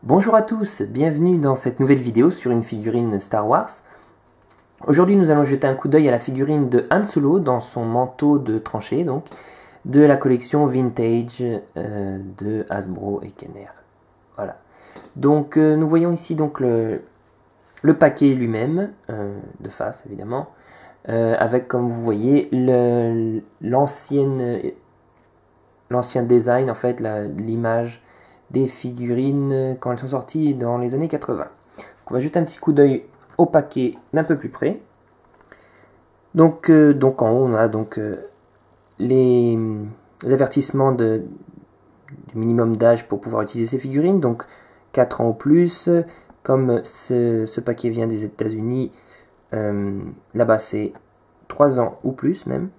Bonjour à tous, bienvenue dans cette nouvelle vidéo sur une figurine Star Wars. Aujourd'hui nous allons jeter un coup d'œil à la figurine de Han Solo dans son manteau de tranchée, donc, de la collection Vintage de Hasbro et Kenner. Voilà. Donc nous voyons ici donc le paquet lui-même, de face évidemment, avec comme vous voyez l'ancien design, en fait, l'image des figurines quand elles sont sorties dans les années 80. Donc on va jeter un petit coup d'œil au paquet d'un peu plus près. Donc en haut on a donc les avertissements du minimum d'âge pour pouvoir utiliser ces figurines, donc 4 ans ou plus. Comme ce paquet vient des États-Unis, là-bas c'est 3 ans ou plus même.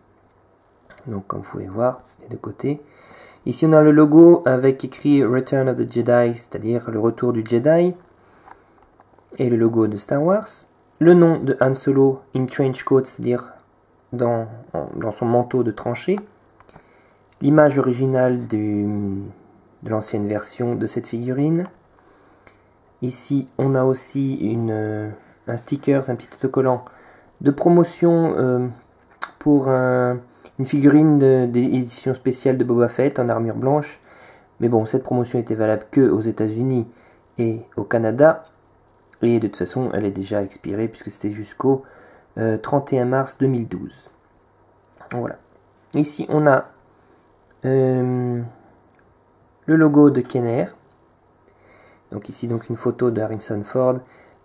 Donc comme vous pouvez voir des deux côtés. Ici on a le logo avec écrit Return of the Jedi, c'est-à-dire le retour du Jedi, et le logo de Star Wars. Le nom de Han Solo in trench coat, c'est-à-dire dans son manteau de tranchée. L'image originale de l'ancienne version de cette figurine. Ici on a aussi un sticker, un petit autocollant de promotion pour une figurine d'édition spéciale de Boba Fett en armure blanche. Mais bon, cette promotion était valable que aux États-Unis et au Canada. Et de toute façon, elle est déjà expirée puisque c'était jusqu'au 31 mars 2012. Voilà. Ici, on a le logo de Kenner. Donc ici, donc une photo de Harrison Ford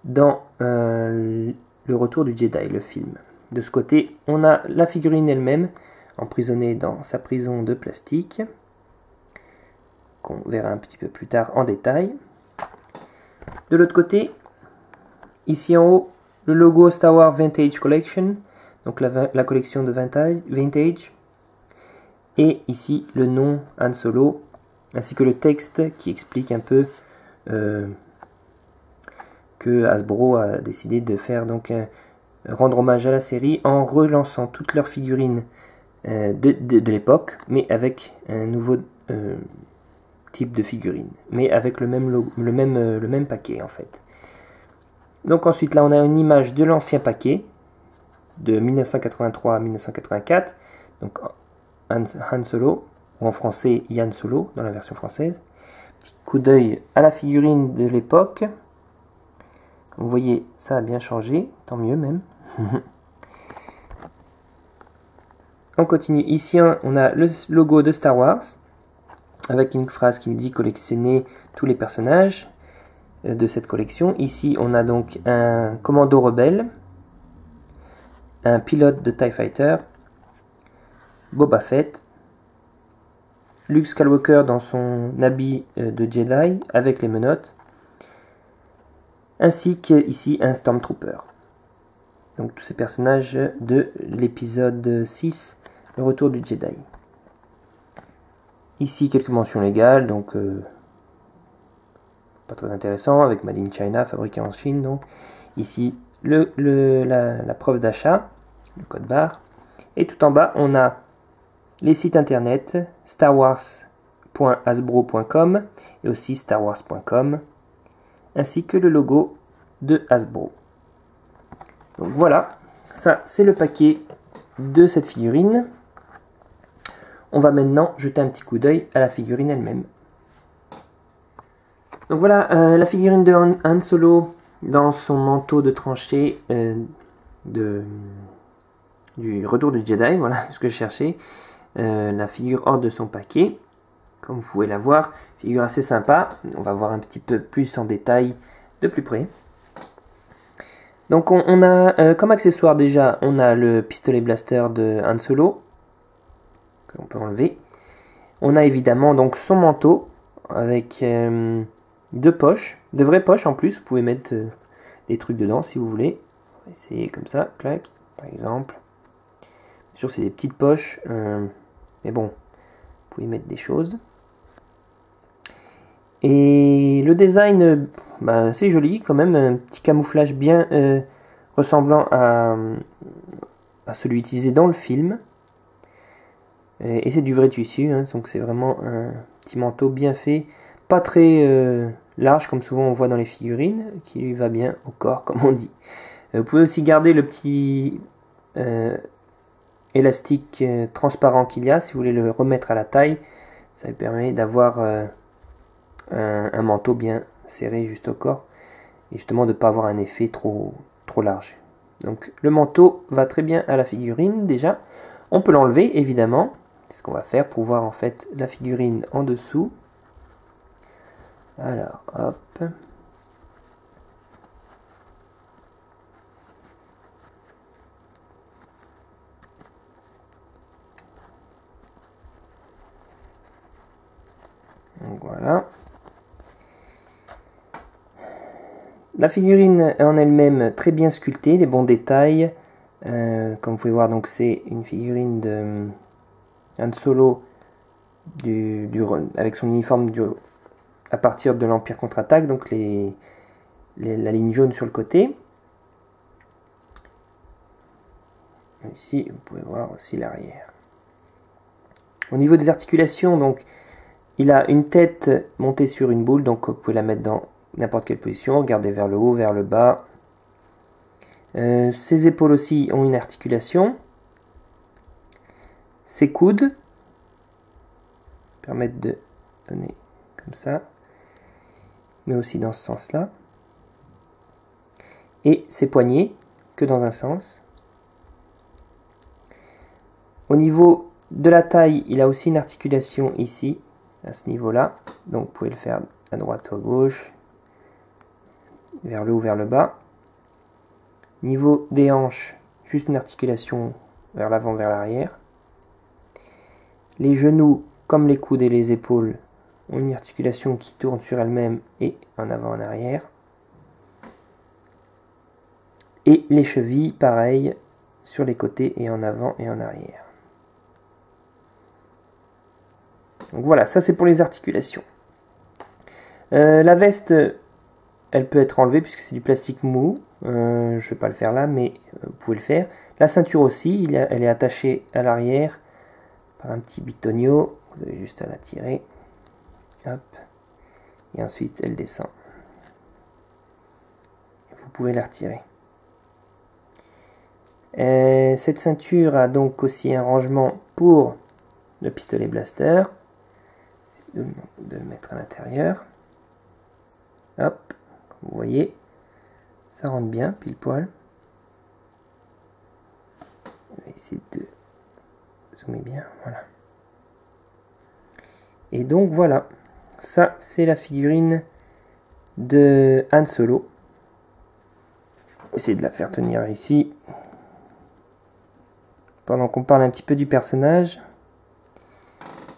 dans Le Retour du Jedi, le film. De ce côté, on a la figurine elle-même, emprisonnée dans sa prison de plastique, qu'on verra un petit peu plus tard en détail. De l'autre côté, ici en haut, le logo Star Wars Vintage Collection, donc la collection de Vintage. Et ici, le nom Han Solo, ainsi que le texte qui explique un peu que Hasbro a décidé de faire donc rendre hommage à la série en relançant toutes leurs figurines de l'époque, mais avec un nouveau type de figurine, mais avec le même paquet en fait. Donc ensuite là on a une image de l'ancien paquet de 1983 à 1984, donc Han Solo, ou en français Yann Solo dans la version française. Petit coup d'œil à la figurine de l'époque. Vous voyez, ça a bien changé, tant mieux même. On continue. Ici, on a le logo de Star Wars, avec une phrase qui nous dit collectionner tous les personnages de cette collection. Ici, on a donc un commando rebelle, un pilote de TIE Fighter, Boba Fett, Luke Skywalker dans son habit de Jedi avec les menottes, ainsi qu'ici un Stormtrooper. Donc tous ces personnages de l'épisode 6, le retour du Jedi. Ici quelques mentions légales, donc pas très intéressant, avec Made in China, fabriqué en Chine. Donc ici la preuve d'achat, le code barre. Et tout en bas, on a les sites internet starwars.hasbro.com et aussi starwars.com, ainsi que le logo de Hasbro. Donc voilà, ça c'est le paquet de cette figurine. On va maintenant jeter un petit coup d'œil à la figurine elle-même. Donc voilà, la figurine de Han Solo dans son manteau de tranchée du retour du Jedi, voilà ce que je cherchais. La figure hors de son paquet, comme vous pouvez la voir, figure assez sympa. On va voir un petit peu plus en détail de plus près. Donc on a comme accessoire déjà, on a le pistolet blaster de Han Solo, que l'on peut enlever. On a évidemment donc son manteau, avec deux poches, de vraies poches en plus, vous pouvez mettre des trucs dedans si vous voulez. On va essayer comme ça, clac, par exemple. Bien sûr c'est des petites poches, mais bon, vous pouvez mettre des choses. Et le design, c'est joli quand même, un petit camouflage bien ressemblant à celui utilisé dans le film. Et c'est du vrai tissu, hein, donc c'est vraiment un petit manteau bien fait, pas très large, comme souvent on voit dans les figurines, qui lui va bien au corps, comme on dit. Vous pouvez aussi garder le petit élastique transparent qu'il y a, si vous voulez le remettre à la taille. Ça vous permet d'avoir un manteau bien serré juste au corps, et justement de ne pas avoir un effet trop large. Donc le manteau va très bien à la figurine déjà. On peut l'enlever évidemment. C'est ce qu'on va faire pour voir en fait la figurine en dessous. Alors hop. Donc voilà. La figurine en elle-même très bien sculptée, des bons détails. Comme vous pouvez voir, donc c'est une figurine de Han Solo avec son uniforme à partir de l'Empire contre-attaque, donc la ligne jaune sur le côté. Ici, vous pouvez voir aussi l'arrière. Au niveau des articulations, donc, il a une tête montée sur une boule, donc vous pouvez la mettre dans n'importe quelle position. Regardez vers le haut, vers le bas. Ses épaules aussi ont une articulation. Ses coudes permettent de donner comme ça, mais aussi dans ce sens-là. Et ses poignets, que dans un sens. Au niveau de la taille, il a aussi une articulation ici, à ce niveau-là. Donc vous pouvez le faire à droite ou à gauche, vers le haut, vers le bas. Niveau des hanches, juste une articulation vers l'avant, vers l'arrière. Les genoux, comme les coudes et les épaules, ont une articulation qui tourne sur elle-même et en avant, en arrière. Et les chevilles, pareil, sur les côtés et en avant et en arrière. Donc voilà, ça c'est pour les articulations. La veste, elle peut être enlevée puisque c'est du plastique mou. Je ne vais pas le faire là, mais vous pouvez le faire. La ceinture aussi, elle est attachée à l'arrière par un petit bitonio. Vous avez juste à la tirer. Hop. Et ensuite, elle descend. Vous pouvez la retirer. Cette ceinture a donc aussi un rangement pour le pistolet blaster. De le mettre à l'intérieur. Hop. Comme vous voyez, ça rentre bien, pile poil. Je vais essayer de zoomer bien, voilà. Et donc voilà, ça c'est la figurine de Han Solo. Essayer de la faire tenir ici. Pendant qu'on parle un petit peu du personnage.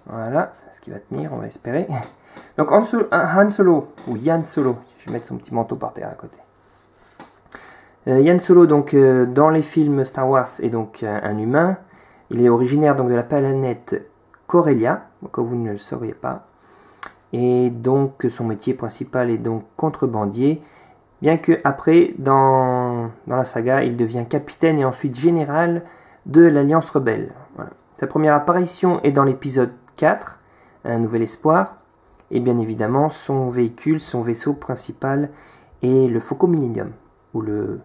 Voilà, ce qui va tenir, on va espérer. Donc Han Solo, ou Yan Solo, je vais mettre son petit manteau par terre à côté. Yan Solo, donc, dans les films Star Wars, est donc un humain. Il est originaire donc, de la planète Corellia, comme vous ne le sauriez pas. Et donc son métier principal est donc contrebandier. Bien que après, dans la saga, il devient capitaine et ensuite général de l'Alliance Rebelle. Voilà. Sa première apparition est dans l'épisode 4, Un Nouvel Espoir. Et bien évidemment, son véhicule, son vaisseau principal est le Faucon Millennium, ou le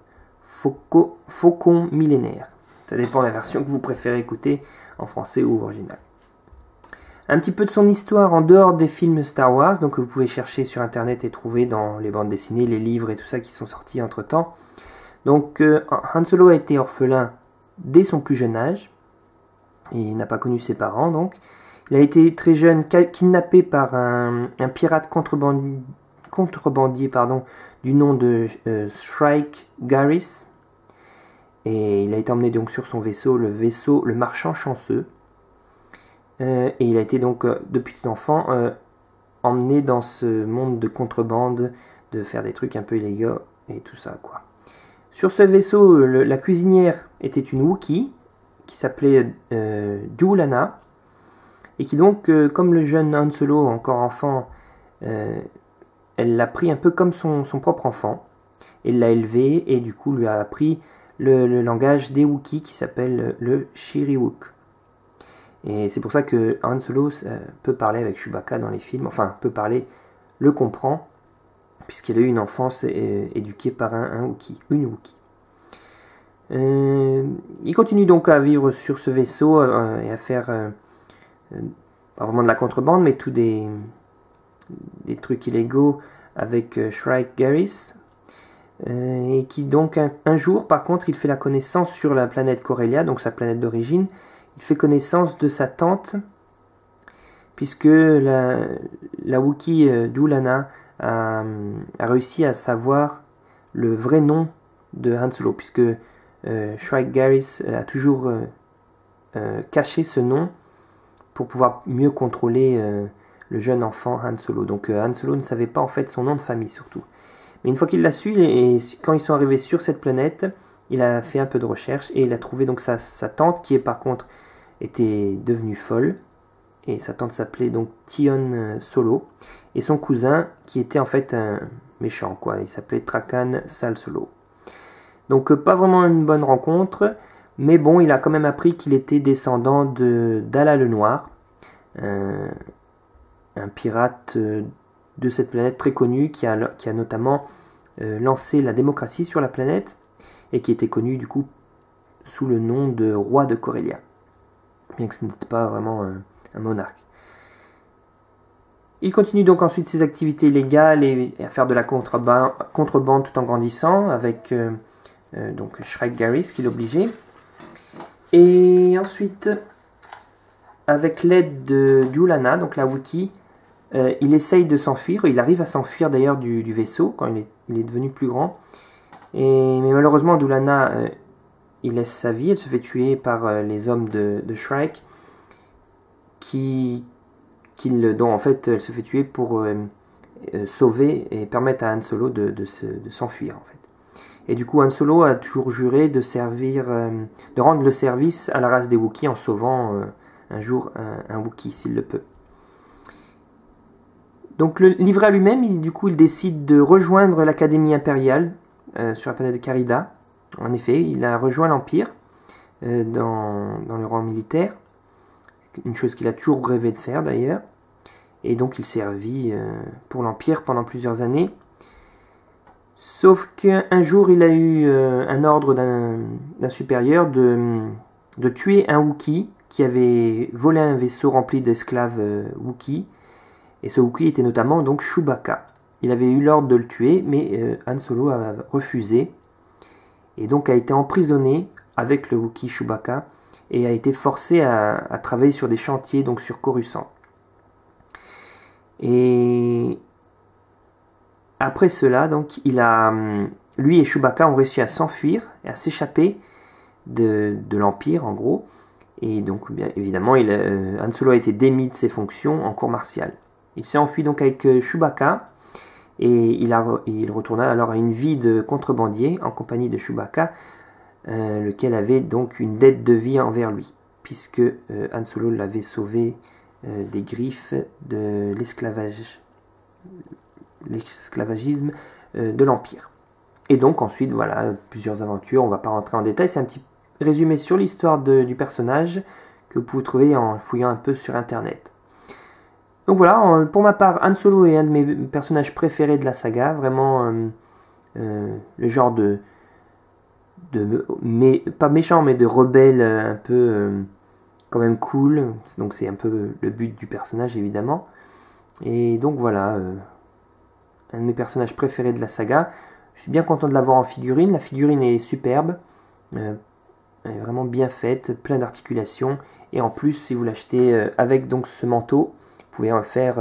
Faucon millénaire. Ça dépend de la version que vous préférez écouter, en français ou original. Un petit peu de son histoire en dehors des films Star Wars, donc vous pouvez chercher sur internet et trouver dans les bandes dessinées, les livres et tout ça qui sont sortis entre temps. Donc Han Solo a été orphelin dès son plus jeune âge, et il n'a pas connu ses parents donc. Il a été très jeune kidnappé par un pirate contrebandier du nom de Shrike Garris. Et il a été emmené donc sur son vaisseau, le marchand chanceux. Et il a été donc, depuis tout enfant, emmené dans ce monde de contrebande, de faire des trucs un peu illégaux et tout ça, quoi. Sur ce vaisseau, la cuisinière était une Wookiee qui s'appelait Juulana, et qui donc, comme le jeune Han Solo, encore enfant, elle l'a pris un peu comme son propre enfant. Elle l'a élevé et du coup lui a appris le langage des Wookiees qui s'appelle le Shiriwook. Et c'est pour ça que Han Solo peut parler avec Chewbacca dans les films, enfin peut parler, le comprend, puisqu'il a eu une enfance éduquée par un Wookiee, une Wookiee. Il continue donc à vivre sur ce vaisseau et à faire pas vraiment de la contrebande, mais tout des trucs illégaux avec Shrike Garris. Et qui donc un jour, par contre, il fait la connaissance sur la planète Corellia, donc sa planète d'origine. Il fait connaissance de sa tante, puisque la Wookiee d'Ulana a réussi à savoir le vrai nom de Han Solo, puisque Shrike Garris a toujours caché ce nom pour pouvoir mieux contrôler le jeune enfant Han Solo. Donc Han Solo ne savait pas en fait son nom de famille surtout. Mais une fois qu'il l'a su, et quand ils sont arrivés sur cette planète, il a fait un peu de recherche et il a trouvé donc sa tante qui est par contre était devenue folle. Et sa tante s'appelait donc Tion Solo. Et son cousin qui était en fait un méchant quoi. Il s'appelait Trakan Sal Solo. Donc pas vraiment une bonne rencontre. Mais bon, il a quand même appris qu'il était descendant d'Ala le Noir. Un pirate de cette planète très connue qui a notamment lancé la démocratie sur la planète et qui était connu du coup sous le nom de roi de Corellia, bien que ce n'était pas vraiment un monarque. Il continue donc ensuite ses activités illégales et à faire de la contrebande tout en grandissant avec donc Shrike Garris qui l'obligeait. Et ensuite, avec l'aide d'Ulana, donc la Wookiee, il essaye de s'enfuir. Il arrive à s'enfuir d'ailleurs du vaisseau quand il est devenu plus grand. Mais malheureusement, Ulana, il laisse sa vie. Elle se fait tuer par les hommes de Shrike, dont en fait elle se fait tuer pour sauver et permettre à Han Solo de s'enfuir en fait. Et du coup, Han Solo a toujours juré de rendre le service à la race des Wookiees en sauvant un jour un Wookiee s'il le peut. Donc le livré à lui-même, il décide de rejoindre l'Académie impériale sur la planète de Carida. En effet, il a rejoint l'Empire dans le rang militaire, une chose qu'il a toujours rêvé de faire d'ailleurs. Et donc il servi pour l'Empire pendant plusieurs années. Sauf qu'un jour, il a eu un ordre d'un supérieur de tuer un Wookiee qui avait volé un vaisseau rempli d'esclaves Wookiees. Et ce Wookiee était notamment donc Chewbacca. Il avait eu l'ordre de le tuer, mais Han Solo a refusé. Et donc a été emprisonné avec le Wookiee Chewbacca et a été forcé à travailler sur des chantiers, donc sur Coruscant. Et après cela, donc, lui et Chewbacca ont réussi à s'enfuir et à s'échapper de l'Empire, en gros. Et donc, bien évidemment, Han Solo a été démis de ses fonctions en cour martiale. Il s'est enfui donc avec Chewbacca et il retourna alors à une vie de contrebandier en compagnie de Chewbacca, lequel avait donc une dette de vie envers lui, puisque Han Solo l'avait sauvé des griffes de l'esclavagisme de l'Empire. Et donc ensuite, voilà, plusieurs aventures, on ne va pas rentrer en détail, c'est un petit résumé sur l'histoire du personnage que vous pouvez trouver en fouillant un peu sur internet. Donc voilà, pour ma part, Han Solo est un de mes personnages préférés de la saga, vraiment le genre mais pas méchant, mais de rebelle un peu quand même cool, donc c'est un peu le but du personnage évidemment. Et donc voilà, un de mes personnages préférés de la saga. Je suis bien content de l'avoir en figurine. La figurine est superbe, elle est vraiment bien faite, plein d'articulations. Et en plus, si vous l'achetez avec donc ce manteau, vous pouvez en faire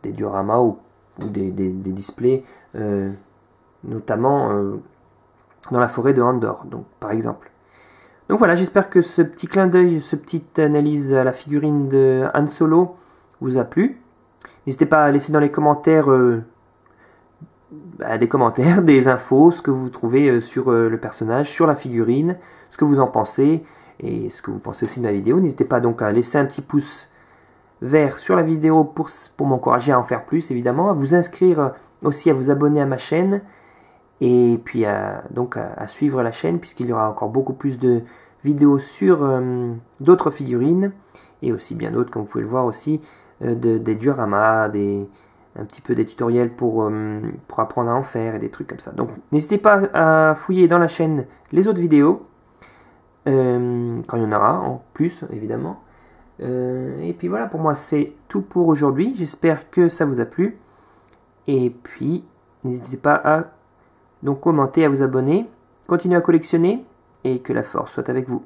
des dioramas ou des displays, notamment dans la forêt de Andor, donc, par exemple. Donc voilà, j'espère que ce petit clin d'œil, cette petite analyse à la figurine de Han Solo vous a plu. N'hésitez pas à laisser dans les commentaires des infos, ce que vous trouvez sur le personnage, sur la figurine, ce que vous en pensez et ce que vous pensez aussi de ma vidéo. N'hésitez pas donc à laisser un petit pouce vert sur la vidéo pour m'encourager à en faire plus évidemment, à vous inscrire aussi, à vous abonner à ma chaîne et puis à suivre la chaîne puisqu'il y aura encore beaucoup plus de vidéos sur d'autres figurines et aussi bien d'autres comme vous pouvez le voir aussi, des dioramas, des un petit peu des tutoriels pour apprendre à en faire et des trucs comme ça. Donc n'hésitez pas à fouiller dans la chaîne les autres vidéos, quand il y en aura, en plus évidemment. Et puis voilà, pour moi c'est tout pour aujourd'hui. J'espère que ça vous a plu. Et puis n'hésitez pas à donc commenter, à vous abonner, continuer à collectionner et que la force soit avec vous.